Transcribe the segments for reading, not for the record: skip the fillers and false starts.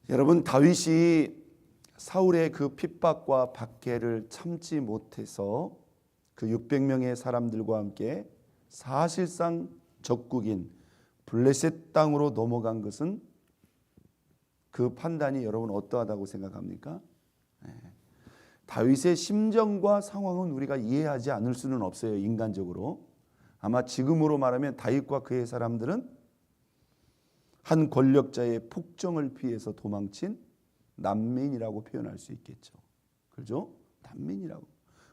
여러분, 다윗이 사울의 그 핍박과 박해를 참지 못해서 그 600명의 사람들과 함께 사실상 적국인 블레셋 땅으로 넘어간 것은 그 판단이 여러분 어떠하다고 생각합니까? 다윗의 심정과 상황은 우리가 이해하지 않을 수는 없어요. 인간적으로. 아마 지금으로 말하면 다윗과 그의 사람들은 한 권력자의 폭정을 피해서 도망친 난민이라고 표현할 수 있겠죠. 그렇죠? 난민이라고.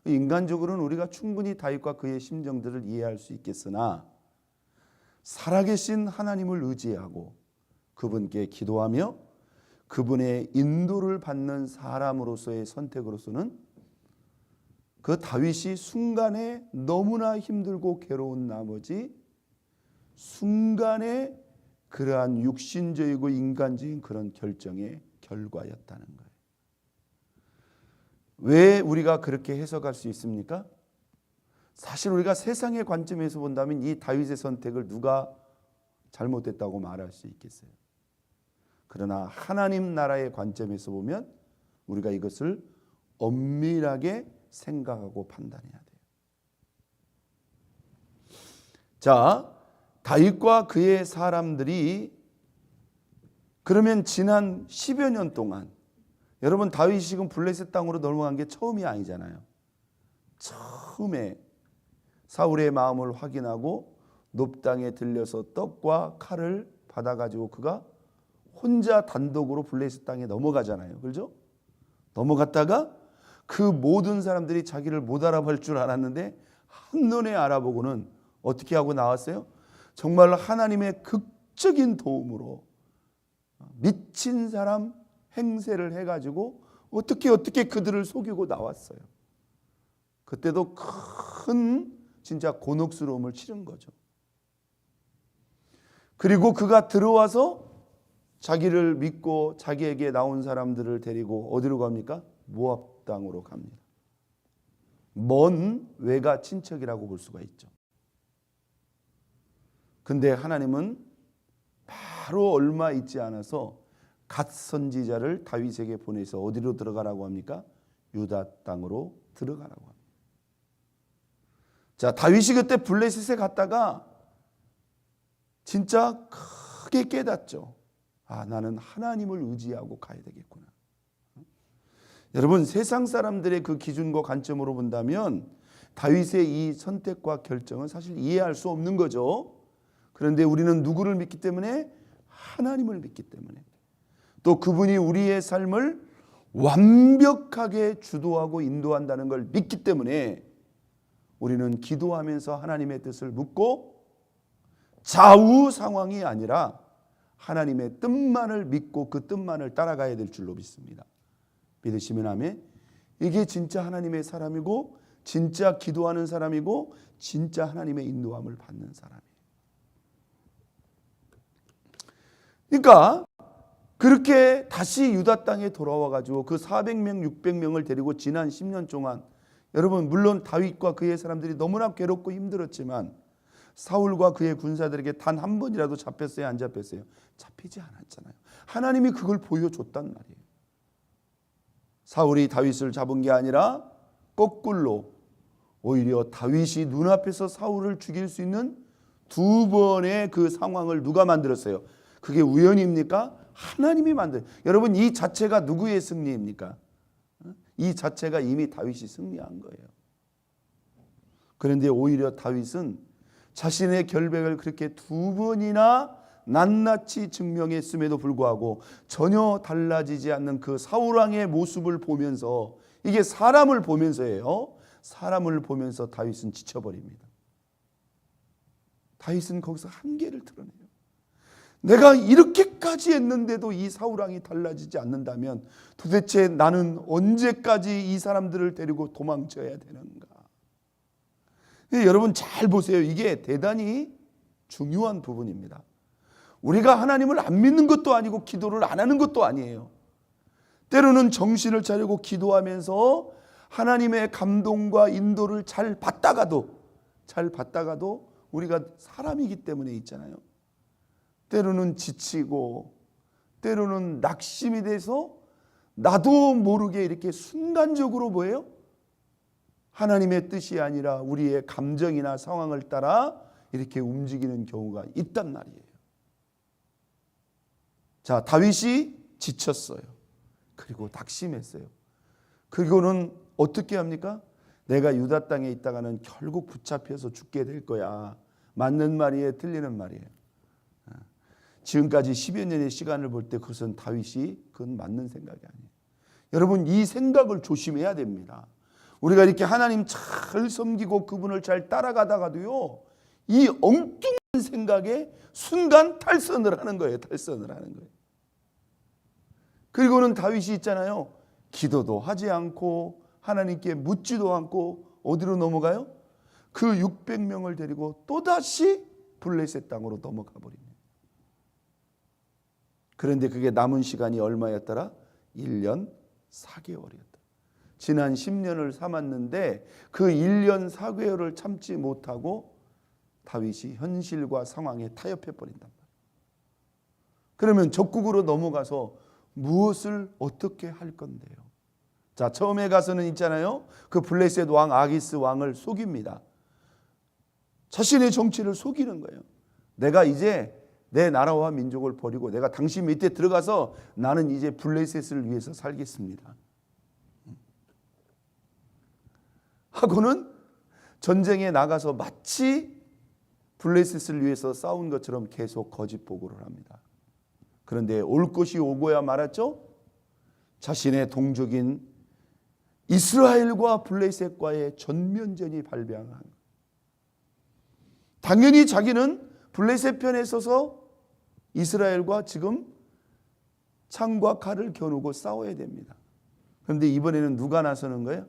인간적으로는 우리가 충분히 다윗과 그의 심정들을 이해할 수 있겠으나 살아계신 하나님을 의지하고 그분께 기도하며 그분의 인도를 받는 사람으로서의 선택으로서는 그 다윗이 순간에 너무나 힘들고 괴로운 나머지 순간에 그러한 육신적이고 인간적인 그런 결정의 결과였다는 거예요. 왜 우리가 그렇게 해석할 수 있습니까? 사실 우리가 세상의 관점에서 본다면 이 다윗의 선택을 누가 잘못됐다고 말할 수 있겠어요? 그러나 하나님 나라의 관점에서 보면 우리가 이것을 엄밀하게 생각하고 판단해야 돼요. 자, 다윗과 그의 사람들이 그러면 지난 10여 년 동안, 여러분 다윗이 지금 블레셋 땅으로 넘어간 게 처음이 아니잖아요. 처음에 사울의 마음을 확인하고 놋 땅에 들려서 떡과 칼을 받아가지고 그가 혼자 단독으로 블레셋 땅에 넘어가잖아요. 그렇죠? 넘어갔다가 그 모든 사람들이 자기를 못 알아볼 줄 알았는데 한눈에 알아보고는 어떻게 하고 나왔어요? 정말 하나님의 극적인 도움으로 미친 사람 행세를 해가지고 어떻게 그들을 속이고 나왔어요. 그때도 큰 진짜 곤혹스러움을 치른 거죠. 그리고 그가 들어와서 자기를 믿고 자기에게 나온 사람들을 데리고 어디로 갑니까? 모압 땅으로 갑니다. 먼 외가 친척이라고 볼 수가 있죠. 근데 하나님은 바로 얼마 있지 않아서 갓 선지자를 다윗에게 보내서 어디로 들어가라고 합니까? 유다 땅으로 들어가라고 합니다. 자, 다윗이 그때 블레셋에 갔다가 진짜 크게 깨닫죠. 아, 나는 하나님을 의지하고 가야 되겠구나. 여러분, 세상 사람들의 그 기준과 관점으로 본다면 다윗의 이 선택과 결정은 사실 이해할 수 없는 거죠. 그런데 우리는 누구를 믿기 때문에? 하나님을 믿기 때문에. 또 그분이 우리의 삶을 완벽하게 주도하고 인도한다는 걸 믿기 때문에 우리는 기도하면서 하나님의 뜻을 묻고 좌우 상황이 아니라 하나님의 뜻만을 믿고 그 뜻만을 따라가야 될 줄로 믿습니다. 믿으시면 아멘. 이게 진짜 하나님의 사람이고 진짜 기도하는 사람이고 진짜 하나님의 인도함을 받는 사람이에요. 그러니까 그렇게 다시 유다 땅에 돌아와 가지고 그 400명 600명을 데리고 지난 10년 동안, 여러분 물론 다윗과 그의 사람들이 너무나 괴롭고 힘들었지만 사울과 그의 군사들에게 단 한 번이라도 잡혔어요, 안 잡혔어요? 잡히지 않았잖아요. 하나님이 그걸 보여줬단 말이에요. 사울이 다윗을 잡은 게 아니라 거꾸로 오히려 다윗이 눈앞에서 사울을 죽일 수 있는 두 번의 그 상황을 누가 만들었어요? 그게 우연입니까? 하나님이 만들어요. 여러분, 이 자체가 누구의 승리입니까? 이 자체가 이미 다윗이 승리한 거예요. 그런데 오히려 다윗은 자신의 결백을 그렇게 두 번이나 낱낱이 증명했음에도 불구하고 전혀 달라지지 않는 그 사울왕의 모습을 보면서, 이게 사람을 보면서예요. 사람을 보면서 다윗은 지쳐버립니다. 다윗은 거기서 한계를 드러내요. 내가 이렇게까지 했는데도 이 사울왕이 달라지지 않는다면 도대체 나는 언제까지 이 사람들을 데리고 도망쳐야 되는가? 여러분 잘 보세요. 이게 대단히 중요한 부분입니다. 우리가 하나님을 안 믿는 것도 아니고 기도를 안 하는 것도 아니에요. 때로는 정신을 차리고 기도하면서 하나님의 감동과 인도를 잘 받다가도 우리가 사람이기 때문에 있잖아요. 때로는 지치고 때로는 낙심이 돼서 나도 모르게 이렇게 순간적으로 뭐예요? 하나님의 뜻이 아니라 우리의 감정이나 상황을 따라 이렇게 움직이는 경우가 있단 말이에요. 자, 다윗이 지쳤어요. 그리고 낙심했어요. 그리고는 어떻게 합니까? 내가 유다 땅에 있다가는 결국 붙잡혀서 죽게 될 거야. 맞는 말이에요? 틀리는 말이에요? 지금까지 10여 년의 시간을 볼 때 그것은 그건 맞는 생각이 아니에요. 여러분, 이 생각을 조심해야 됩니다. 우리가 이렇게 하나님 잘 섬기고 그분을 잘 따라가다가도요, 이 엉뚱한 생각에 순간 탈선을 하는 거예요. 탈선을 하는 거예요. 그리고는 다윗이 있잖아요. 기도도 하지 않고 하나님께 묻지도 않고 어디로 넘어가요? 그 600명을 데리고 또다시 블레셋 땅으로 넘어가 버립니다. 그런데 그게 남은 시간이 얼마였더라? 1년 4개월이었다. 지난 10년을 삼았는데 그 1년 4개월을 참지 못하고 다윗이 현실과 상황에 타협해 버린단 말이에요. 그러면 적국으로 넘어가서 무엇을 어떻게 할 건데요? 자, 처음에 가서는 있잖아요. 그 블레셋 왕 아기스 왕을 속입니다. 자신의 정치를 속이는 거예요. 내가 이제 내 나라와 민족을 버리고 내가 당신 밑에 들어가서 나는 이제 블레셋을 위해서 살겠습니다. 하고는 전쟁에 나가서 마치 블레셋을 위해서 싸운 것처럼 계속 거짓 보고를 합니다. 그런데 올 것이 오고야 말았죠. 자신의 동족인 이스라엘과 블레셋과의 전면전이 발병한 거예요. 당연히 자기는 블레셋 편에 서서 이스라엘과 지금 창과 칼을 겨누고 싸워야 됩니다. 그런데 이번에는 누가 나서는 거예요?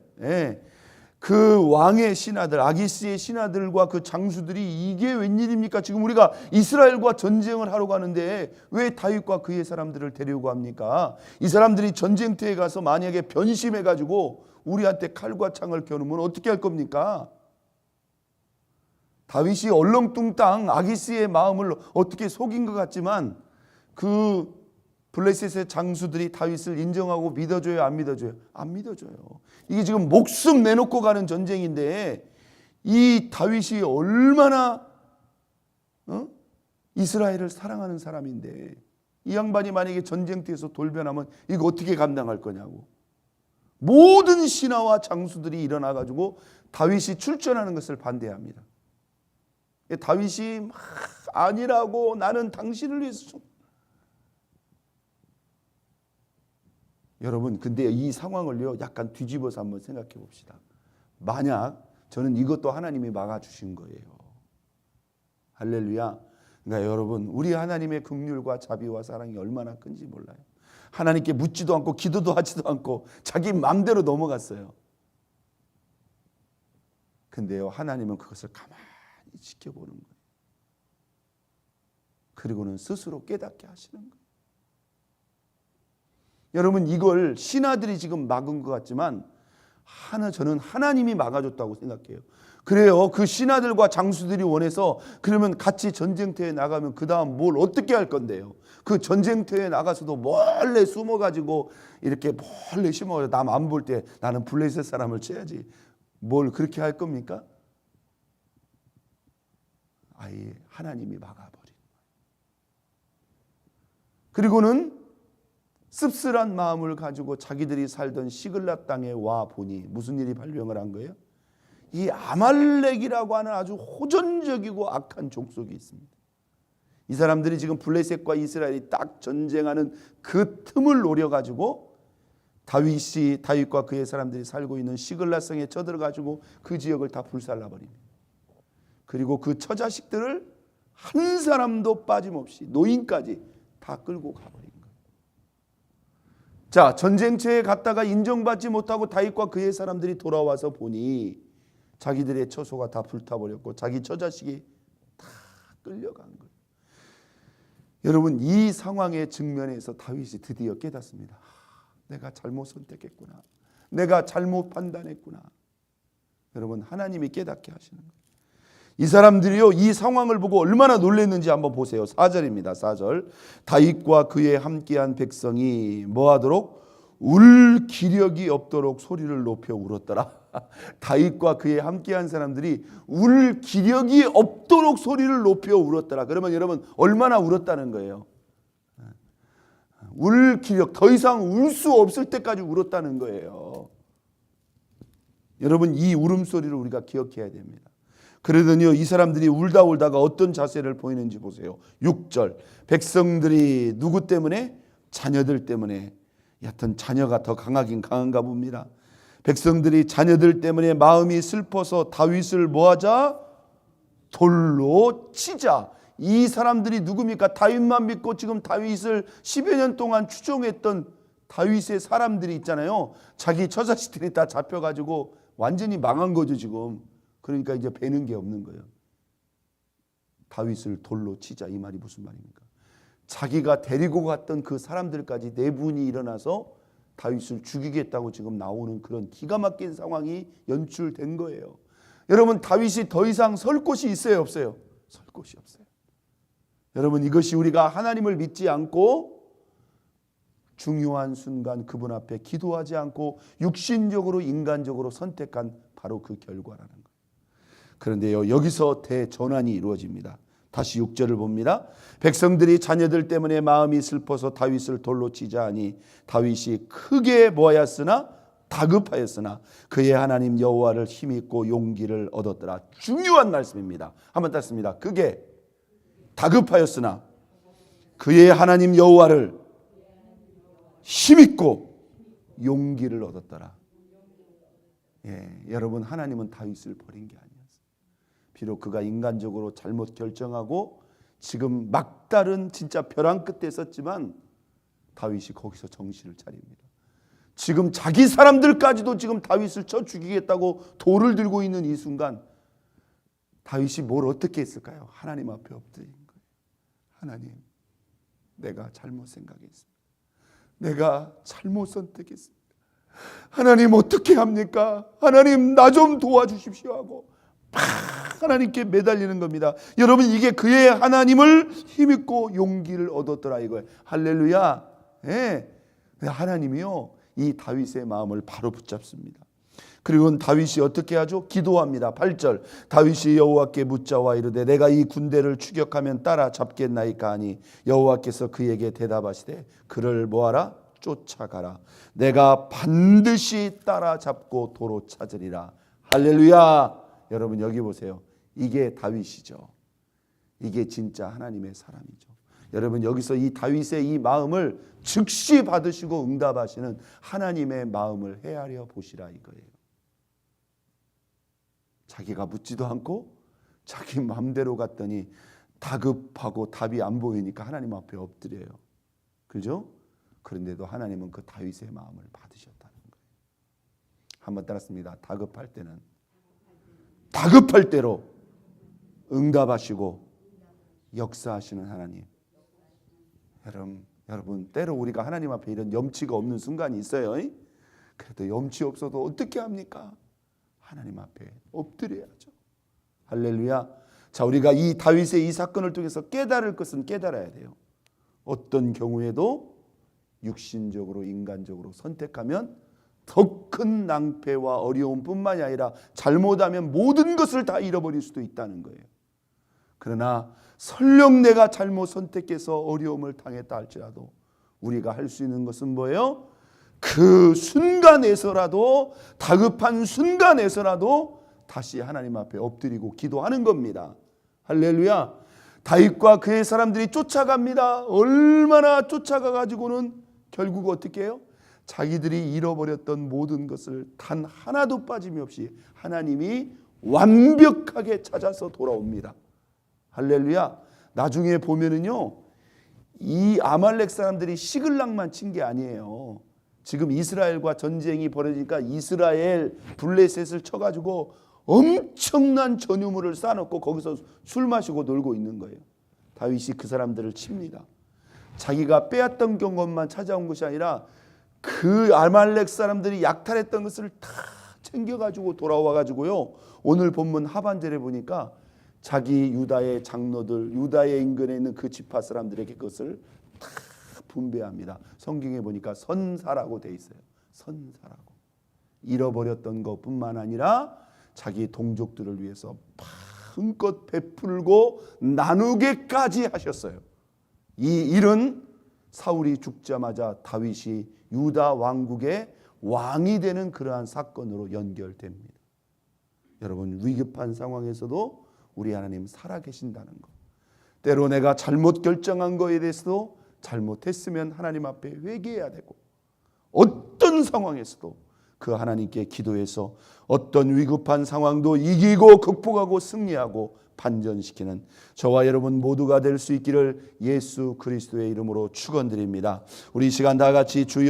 그 왕의 신하들, 아기스의 신하들과 그 장수들이 이게 웬일입니까? 지금 우리가 이스라엘과 전쟁을 하러 가는데 왜 다윗과 그의 사람들을 데리고 합니까? 이 사람들이 전쟁터에 가서 만약에 변심해가지고 우리한테 칼과 창을 겨누면 어떻게 할 겁니까? 다윗이 얼렁뚱땅 아기스의 마음을 어떻게 속인 것 같지만 그 블레셋의 장수들이 다윗을 인정하고 믿어줘요? 안 믿어줘요? 안 믿어줘요. 이게 지금 목숨 내놓고 가는 전쟁인데 이 다윗이 얼마나 이스라엘을 사랑하는 사람인데 이 양반이 만약에 전쟁터에서 돌변하면 이거 어떻게 감당할 거냐고. 모든 신하와 장수들이 일어나가지고 다윗이 출전하는 것을 반대합니다. 다윗이 막 아니라고 나는 당신을 위해서 여러분, 근데 이 상황을요 약간 뒤집어서 한번 생각해 봅시다. 만약 저는 이것도 하나님이 막아주신 거예요. 할렐루야. 그러니까 여러분, 우리 하나님의 긍휼과 자비와 사랑이 얼마나 큰지 몰라요. 하나님께 묻지도 않고 기도도 하지도 않고 자기 마음대로 넘어갔어요. 근데요, 하나님은 그것을 가만히 지켜보는 거예요. 그리고는 스스로 깨닫게 하시는 거예요. 여러분, 이걸 신하들이 지금 막은 것 같지만 저는 하나님이 막아줬다고 생각해요. 그래요. 그 신하들과 장수들이 원해서 그러면 같이 전쟁터에 나가면 그 다음 뭘 어떻게 할 건데요. 그 전쟁터에 나가서도 몰래 숨어가지고 이렇게 몰래 심어서 남 안 볼 때 나는 블레셋 사람을 쳐야지. 뭘 그렇게 할 겁니까? 아예 하나님이 막아버린 거예요. 그리고는 씁쓸한 마음을 가지고 자기들이 살던 시글락 땅에 와 보니 무슨 일이 발병을 한 거예요? 이 아말렉이라고 하는 아주 호전적이고 악한 족속이 있습니다. 이 사람들이 지금 블레셋과 이스라엘이 딱 전쟁하는 그 틈을 노려가지고 다윗과 그의 사람들이 살고 있는 시글락성에 쳐들어가지고 그 지역을 다 불살라버립니다. 그리고 그 처자식들을 한 사람도 빠짐없이 노인까지 다 끌고 가버린 거예요. 자, 전쟁터에 갔다가 인정받지 못하고 다윗과 그의 사람들이 돌아와서 보니 자기들의 처소가 다 불타버렸고 자기 처자식이 다 끌려간 거예요. 여러분, 이 상황에 직면해서 다윗이 드디어 깨닫습니다. 내가 잘못 선택했구나. 내가 잘못 판단했구나. 여러분, 하나님이 깨닫게 하시는 거예요. 이 사람들이요, 이 상황을 보고 얼마나 놀랐는지 한번 보세요. 4절입니다. 4절. 다윗과 그의 함께한 백성이 뭐하도록? 울 기력이 없도록 소리를 높여 울었더라. 다윗과 그의 함께한 사람들이 울 기력이 없도록 소리를 높여 울었더라. 그러면 여러분 얼마나 울었다는 거예요? 울 기력, 더 이상 울 수 없을 때까지 울었다는 거예요. 여러분 이 울음소리를 우리가 기억해야 됩니다. 그러더니요, 이 사람들이 울다가 어떤 자세를 보이는지 보세요. 6절. 백성들이 누구 때문에? 자녀들 때문에. 여하튼 자녀가 더 강하긴 강한가 봅니다. 백성들이 자녀들 때문에 마음이 슬퍼서 다윗을 뭐하자? 돌로 치자. 이 사람들이 누굽니까? 다윗만 믿고 지금 다윗을 10여 년 동안 추종했던 다윗의 사람들이 있잖아요. 자기 처자식들이 다 잡혀가지고 완전히 망한 거죠 지금. 그러니까 이제 배는 게 없는 거예요. 다윗을 돌로 치자, 이 말이 무슨 말입니까? 자기가 데리고 갔던 그 사람들까지 내분이 일어나서 다윗을 죽이겠다고 지금 나오는 그런 기가 막힌 상황이 연출된 거예요. 여러분 다윗이 더 이상 설 곳이 있어요 없어요? 설 곳이 없어요. 여러분 이것이 우리가 하나님을 믿지 않고 중요한 순간 그분 앞에 기도하지 않고 육신적으로 인간적으로 선택한 바로 그 결과라는 거예요. 그런데요, 여기서 대전환이 이루어집니다. 다시 6절을 봅니다. 백성들이 자녀들 때문에 마음이 슬퍼서 다윗을 돌로 치자 하니 다윗이 크게 뭐하였으나 다급하였으나 그의 하나님 여호와를 힘입고 용기를 얻었더라. 중요한 말씀입니다. 한번 따습니다. 크게 다급하였으나 그의 하나님 여호와를 힘입고 용기를 얻었더라. 예, 여러분 하나님은 다윗을 버린 게 아니었어요. 비록 그가 인간적으로 잘못 결정하고 지금 막다른 진짜 벼랑 끝에 섰지만 다윗이 거기서 정신을 차립니다. 지금 자기 사람들까지도 지금 다윗을 쳐 죽이겠다고 돌을 들고 있는 이 순간 다윗이 뭘 어떻게 했을까요? 하나님 앞에 엎드린 거예요. 하나님, 내가 잘못 생각했습니다. 내가 잘못 선택했습니다. 하나님 어떻게 합니까? 하나님 나 좀 도와주십시오 하고 하나님께 매달리는 겁니다. 여러분 이게 그의 하나님을 힘입고 용기를 얻었더라 이거예요. 할렐루야. 예. 하나님이요 이 다윗의 마음을 바로 붙잡습니다. 그리고 다윗이 어떻게 하죠? 기도합니다. 8절. 다윗이 여호와께 묻자와 이르되 내가 이 군대를 추격하면 따라잡겠나이까 하니 여호와께서 그에게 대답하시되 그를 뭐하라? 쫓아가라. 내가 반드시 따라잡고 도로 찾으리라. 할렐루야. 여러분 여기 보세요. 이게 다윗이죠. 이게 진짜 하나님의 사람이죠. 여러분 여기서 이 다윗의 이 마음을 즉시 받으시고 응답하시는 하나님의 마음을 헤아려 보시라 이거예요. 자기가 묻지도 않고 자기 마음대로 갔더니 다급하고 답이 안 보이니까 하나님 앞에 엎드려요. 그죠? 그런데도 하나님은 그 다윗의 마음을 받으셨다는 거예요. 한번 따랐습니다. 다급할 때로 응답하시고 역사하시는 하나님. 여러분 때로 우리가 하나님 앞에 이런 염치가 없는 순간이 있어요. 그래도 염치 없어도 어떻게 합니까? 하나님 앞에 엎드려야죠. 할렐루야. 자, 우리가 이 다윗의 이 사건을 통해서 깨달을 것은 깨달아야 돼요. 어떤 경우에도 육신적으로 인간적으로 선택하면 더 큰 낭패와 어려움뿐만이 아니라 잘못하면 모든 것을 다 잃어버릴 수도 있다는 거예요. 그러나 설령 내가 잘못 선택해서 어려움을 당했다 할지라도 우리가 할 수 있는 것은 뭐예요? 그 순간에서라도 다급한 순간에서라도 다시 하나님 앞에 엎드리고 기도하는 겁니다. 할렐루야. 다윗과 그의 사람들이 쫓아갑니다. 얼마나 쫓아가가지고는 결국 어떻게 해요? 자기들이 잃어버렸던 모든 것을 단 하나도 빠짐없이 하나님이 완벽하게 찾아서 돌아옵니다. 할렐루야. 나중에 보면은요, 이 아말렉 사람들이 시글락만 친 게 아니에요. 지금 이스라엘과 전쟁이 벌어지니까 이스라엘 블레셋을 쳐가지고 엄청난 전유물을 쌓아놓고 거기서 술 마시고 놀고 있는 거예요. 다윗이 그 사람들을 칩니다. 자기가 빼앗던 것만 찾아온 것이 아니라 그 아말렉 사람들이 약탈했던 것을 다 챙겨가지고 돌아와가지고요. 오늘 본문 하반절에 보니까 자기 유다의 장로들, 유다의 인근에 있는 그 지파 사람들에게 그것을 다 분배합니다. 성경에 보니까 선사라고 돼 있어요. 선사라고. 잃어버렸던 것뿐만 아니라 자기 동족들을 위해서 마음껏 베풀고 나누게까지 하셨어요. 이 일은 사울이 죽자마자 다윗이 유다 왕국의 왕이 되는 그러한 사건으로 연결됩니다. 여러분, 위급한 상황에서도 우리 하나님 살아계신다는 것. 때로 내가 잘못 결정한 거에 대해서도 잘못했으면 하나님 앞에 회개해야 되고, 어떤 상황에서도 그 하나님께 기도해서 어떤 위급한 상황도 이기고 극복하고 승리하고 반전시키는 저와 여러분 모두가 될 수 있기를 예수 그리스도의 이름으로 축원드립니다. 우리 이 시간 다 같이 주여